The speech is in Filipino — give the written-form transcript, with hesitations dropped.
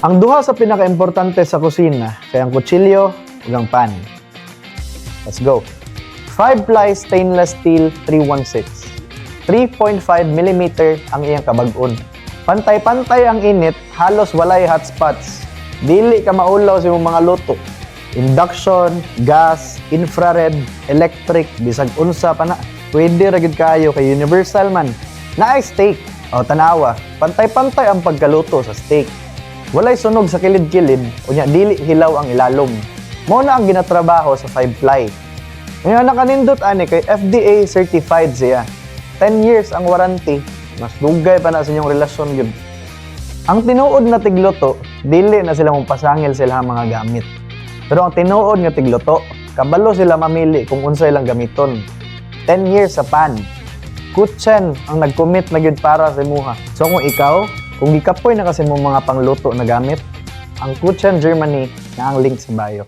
Ang duha sa pinaka-importante sa kusina kay ang kutsilyo ug ang pan. Let's go. 5-ply stainless steel 316. 3.5 mm ang iyang kabag-on. Pantay-pantay ang init, halos walay hotspots. Dili ka maulaw sa imong mga luto. Induction, gas, infrared, electric, bisag unsa pa na. Pwede ra gid kayo kay universal man. Naay steak o tanawa, pantay-pantay ang pagkaluto sa steak. Walay sunog sa kilid-kilid, unya dili hilaw ang ilalom. Mao na ang ginatrabaho sa 5-ply. Ngayon nakanindot ani kay FDA certified siya. 10 years ang warranty, mas dugay pa na sa inyong relasyon yun. Ang tinuod na tigluto, dili na sila mong pasangil sila mga gamit. Pero ang tinuod nga tigluto, kabalo sila mamili kung unsa ilang gamiton. 10 years sa pan. Kutsen ang nag-commit na gyud para sa imuha. So kung ikaw, kung gikapoy na kasi mo mga pangluto na gamit, ang Kutsen Germany na ang link sa bio.